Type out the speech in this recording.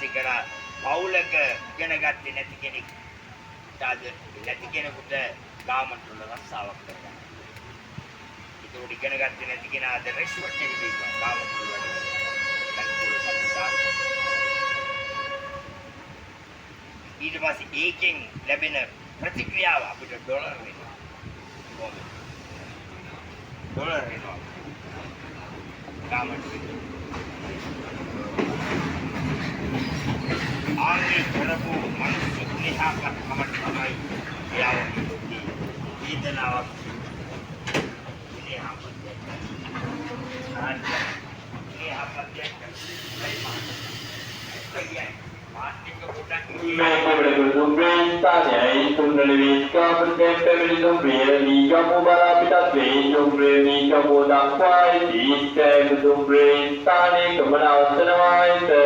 වාසය කරා පවුලක ඉගෙන ගත්තේ නැති කෙනෙක් තාද නැති කෙනෙකුට ගාමන්ට වල රස්සාවක් කරගන්න. ඒක ඉගෙන ගත්තේ නැති කෙනාද රෙස්පෙක්ට් එක දෙනවා ගාමන්ට වල වැඩ. ඊට පස්සේ ඒකෙන් ලැබෙන ප්‍රතික්‍රියාව අපිට ඩොලර් වෙනවා. ඩොලර් වෙනවා. ගාමන්ට ආන්නේ කරපු මිනිස්සු නිහාකමට තමයි යාවන්නේ. ඊදනාවක් නිහාපත්. Hãy subscribe cho kênh Ghiền Mì Gõ để không bỏ lỡ